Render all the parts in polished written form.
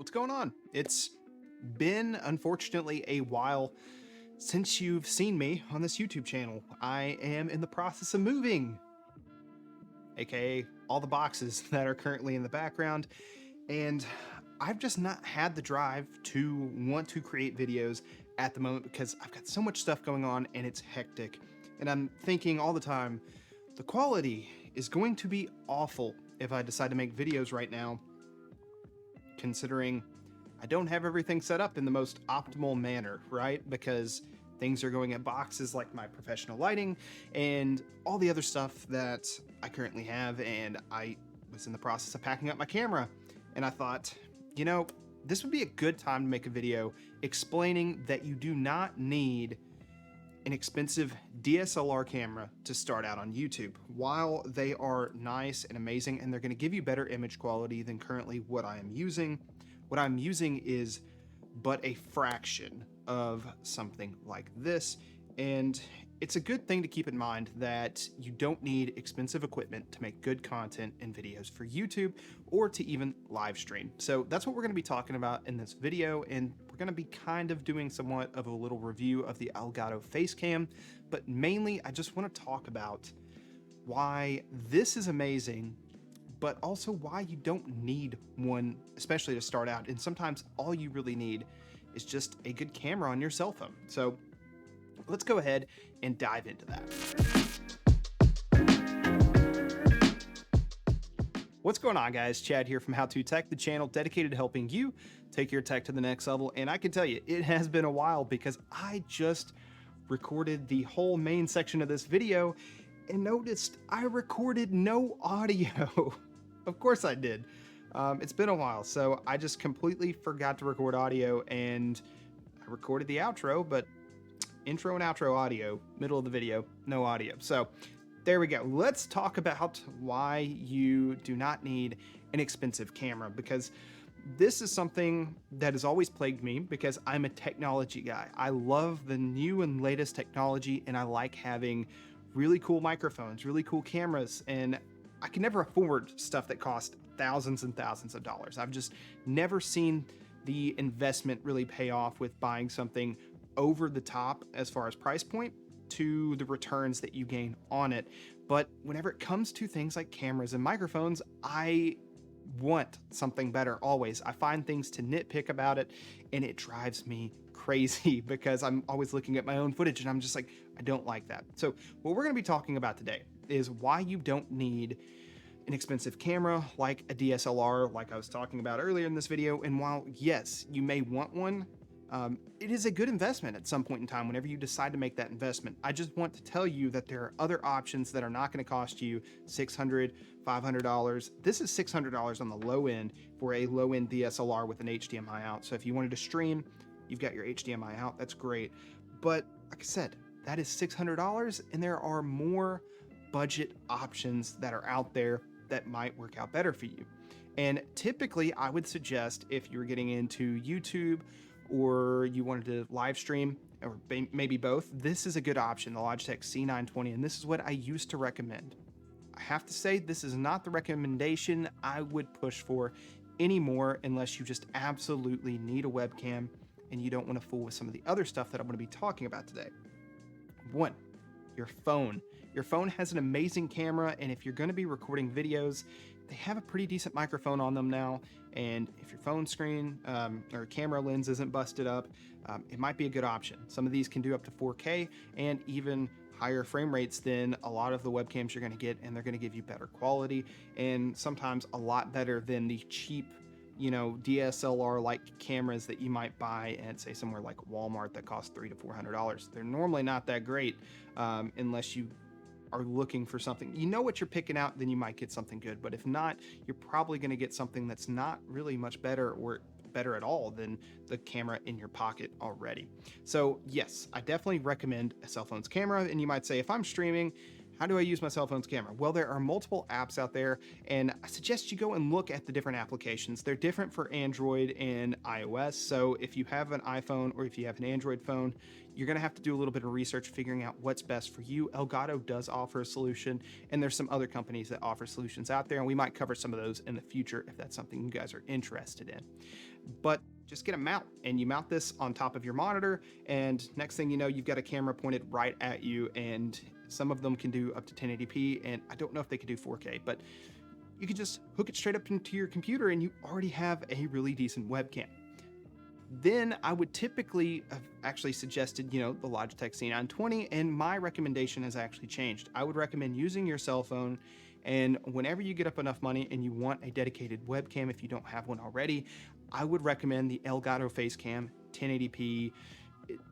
What's going on? It's been, unfortunately, a while since you've seen me on this YouTube channel. I am in the process of moving, aka all the boxes that are currently in the background, and I've just not had the drive to want to create videos at the moment because I've got so much stuff going on and it's hectic. And I'm thinking all the time, the quality is going to be awful if I decide to make videos right now, considering I don't have everything set up in the most optimal manner, right? Because things are going at boxes like my professional lighting and all the other stuff that I currently have. And I was in the process of packing up my camera, and I thought, you know, this would be a good time to make a video explaining that you do not need an expensive DSLR camera to start out on YouTube. While they are nice and amazing and they're going to give you better image quality than currently what I'm using is but a fraction of something like this. And it's a good thing to keep in mind that you don't need expensive equipment to make good content and videos for YouTube or to even live stream. So that's what we're going to be talking about in this video, and we're going to be kind of doing somewhat of a little review of the Elgato Facecam, but mainly I just want to talk about why this is amazing, but also why you don't need one, especially to start out. And sometimes all you really need is just a good camera on your cell phone. So let's go ahead and dive into that. What's going on, guys? Chad here from How To Tech, the channel dedicated to helping you take your tech to the next level. And I can tell you, it has been a while because I just recorded the whole main section of this video and noticed I recorded no audio. Of course I did. It's been a while, so I just completely forgot to record audio, and I recorded the outro, but intro and outro audio, middle of the video, no audio. So there we go. Let's talk about why you do not need an expensive camera, because this is something that has always plagued me because I'm a technology guy. I love the new and latest technology, and I like having really cool microphones, really cool cameras, and I can never afford stuff that costs thousands and thousands of dollars. I've just never seen the investment really pay off with buying something over the top as far as price point to the returns that you gain on it. But whenever it comes to things like cameras and microphones, I want something better always. I find things to nitpick about it, and it drives me crazy because I'm always looking at my own footage and I'm just like, I don't like that. So what we're going to be talking about today is why you don't need an expensive camera like a DSLR, like I was talking about earlier in this video. And while yes, you may want one, it is a good investment at some point in time whenever you decide to make that investment. I just want to tell you that there are other options that are not going to cost you $600, $500. This is $600 on the low end for a low-end DSLR with an HDMI out. So if you wanted to stream, you've got your HDMI out, that's great. But like I said, that is $600, and there are more budget options that are out there that might work out better for you. And typically I would suggest, if you're getting into YouTube or you wanted to live stream, or maybe both, this is a good option, the Logitech C920, and this is what I used to recommend. I have to say, this is not the recommendation I would push for anymore unless you just absolutely need a webcam and you don't want to fool with some of the other stuff that I'm going to be talking about today. One, your phone. Your phone has an amazing camera, and if you're going to be recording videos, they have a pretty decent microphone on them now. And if your phone screen or camera lens isn't busted up, it might be a good option. Some of these can do up to 4K and even higher frame rates than a lot of the webcams you're going to get, and they're going to give you better quality and sometimes a lot better than the cheap, you know, DSLR like cameras that you might buy at, say, somewhere like Walmart that cost $300 to $400. They're normally not that great unless you are looking for something, you know what you're picking out, then you might get something good. But if not, you're probably going to get something that's not really much better or better at all than the camera in your pocket already. So yes, I definitely recommend a cell phone's camera. And you might say, if I'm streaming, how do I use my cell phone's camera? Well, there are multiple apps out there, and I suggest you go and look at the different applications. They're different for Android and iOS. So if you have an iPhone or if you have an Android phone, you're going to have to do a little bit of research figuring out what's best for you. Elgato does offer a solution, and there's some other companies that offer solutions out there, and we might cover some of those in the future if that's something you guys are interested in. but just get a mount, and you mount this on top of your monitor, and next thing you know, you've got a camera pointed right at you, and some of them can do up to 1080p, and I don't know if they can do 4K, but you can just hook it straight up into your computer and you already have a really decent webcam. Then I would typically have actually suggested, the Logitech C920, and my recommendation has actually changed. I would recommend using your cell phone, and whenever you get up enough money and you want a dedicated webcam, if you don't have one already, I would recommend the Elgato Facecam 1080p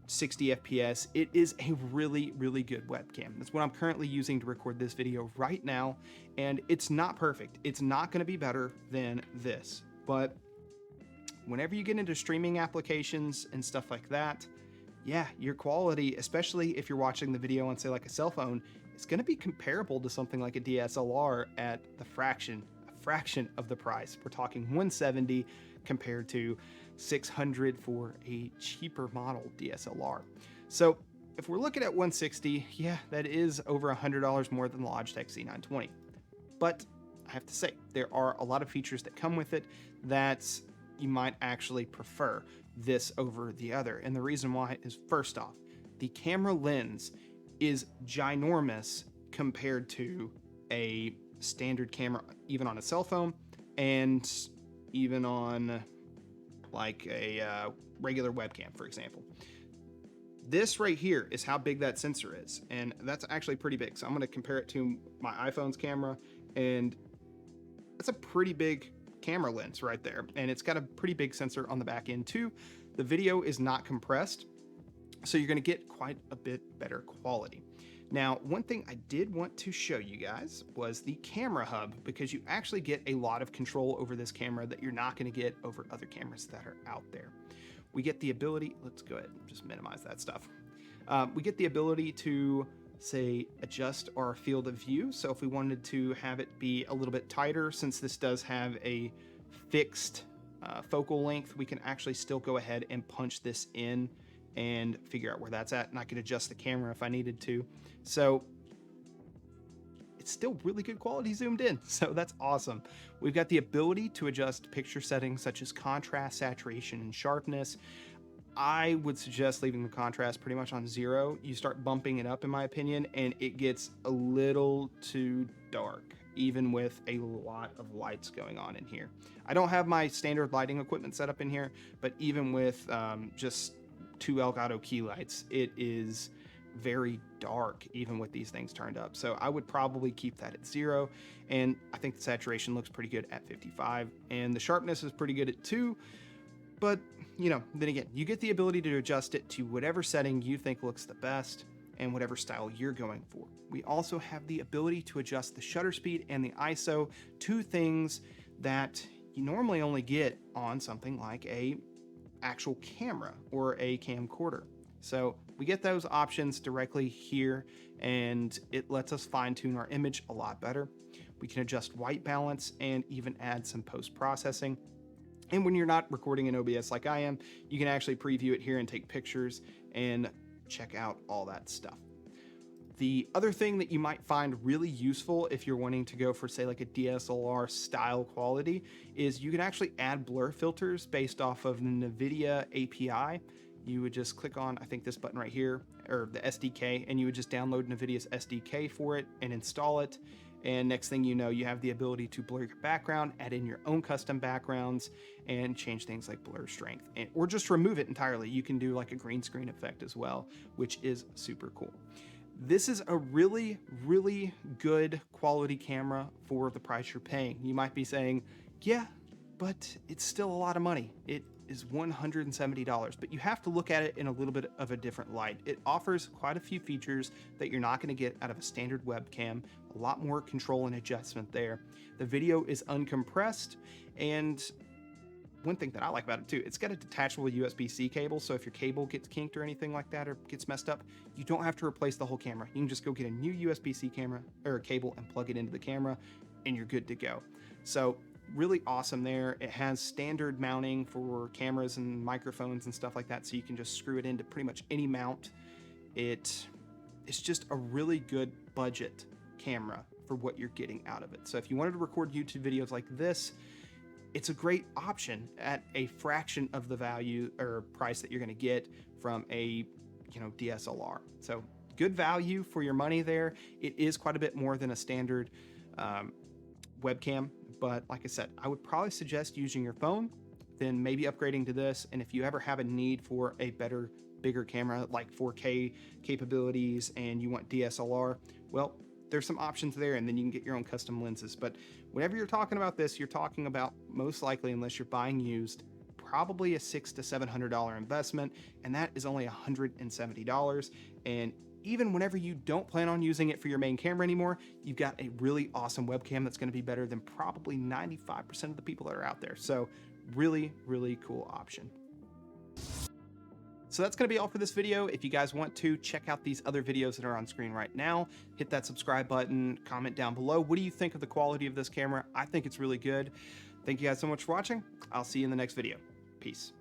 60 FPS. It is a really, really good webcam. That's what I'm currently using to record this video right now, and it's not perfect. It's not going to be better than this, but whenever you get into streaming applications and stuff like that, yeah, your quality, especially if you're watching the video on, say, like a cell phone, is going to be comparable to something like a DSLR at a fraction of the price. We're talking 170 compared to 600 for a cheaper model DSLR. So if we're looking at 160, yeah, that is over $100 more than the Logitech C920. But I have to say, there are a lot of features that come with it that you might actually prefer this over the other. And the reason why is, first off, the camera lens is ginormous compared to a standard camera, even on a cell phone, and even on like a regular webcam, for example. This right here is how big that sensor is, and that's actually pretty big. So I'm going to compare it to my iPhone's camera, and that's a pretty big camera lens right there, and it's got a pretty big sensor on the back end too. The video is not compressed, so you're going to get quite a bit better quality. Now, one thing I did want to show you guys was the camera hub, because you actually get a lot of control over this camera that you're not going to get over other cameras that are out there. We get the ability, let's go ahead and just minimize that stuff. We get the ability to, say, adjust our field of view. So if we wanted to have it be a little bit tighter, since this does have a fixed focal length, we can actually still go ahead and punch this in and figure out where that's at, and I could adjust the camera if I needed to. So it's still really good quality zoomed in, so that's awesome. We've got the ability to adjust picture settings such as contrast, saturation, and sharpness. I would suggest leaving the contrast pretty much on 0. You start bumping it up, in my opinion, and it gets a little too dark, even with a lot of lights going on in here. I don't have my standard lighting equipment set up in here, but even with just 2 Elgato key lights, it is very dark even with these things turned up. So I would probably keep that at 0, and I think the saturation looks pretty good at 55, and the sharpness is pretty good at 2. But then again, you get the ability to adjust it to whatever setting you think looks the best and whatever style you're going for. We also have the ability to adjust the shutter speed and the ISO, 2 things that you normally only get on something like a actual camera or a camcorder. So we get those options directly here, and it lets us fine-tune our image a lot better. We can adjust white balance and even add some post-processing. And when you're not recording in OBS like I am, you can actually preview it here and take pictures and check out all that stuff. The other thing that you might find really useful if you're wanting to go for, say, like a DSLR style quality is you can actually add blur filters based off of the NVIDIA API. You would just click on, I think, this button right here, or the SDK, and you would just download NVIDIA's SDK for it and install it. And next thing you know, you have the ability to blur your background, add in your own custom backgrounds, and change things like blur strength, or just remove it entirely. You can do like a green screen effect as well, which is super cool. This is a really, really good quality camera for the price you're paying. You might be saying, yeah, but it's still a lot of money. It is $170, but you have to look at it in a little bit of a different light. It offers quite a few features that you're not going to get out of a standard webcam, a lot more control and adjustment there. The video is uncompressed, and one thing that I like about it too, it's got a detachable USB-C cable, so if your cable gets kinked or anything like that or gets messed up, you don't have to replace the whole camera. You can just go get a new USB-C camera or cable and plug it into the camera, and you're good to go. So really awesome there. It has standard mounting for cameras and microphones and stuff like that, so you can just screw it into pretty much any mount. It's just a really good budget camera for what you're getting out of it. So if you wanted to record YouTube videos like this, it's a great option at a fraction of the value or price that you're going to get from a, DSLR. So good value for your money there. It is quite a bit more than a standard webcam, but like I said, I would probably suggest using your phone, then maybe upgrading to this. And if you ever have a need for a bigger camera like 4K capabilities and you want DSLR, well, there's some options there, and then you can get your own custom lenses. But whenever you're talking about this, you're talking about, most likely, unless you're buying used, probably a $600 to $700 investment, and that is only $170. And even whenever you don't plan on using it for your main camera anymore, you've got a really awesome webcam that's going to be better than probably 95% of the people that are out there. So really, really cool option. So that's going to be all for this video. If you guys want to check out these other videos that are on screen right now, hit that subscribe button, comment down below. What do you think of the quality of this camera? I think it's really good. Thank you guys so much for watching. I'll see you in the next video. Peace.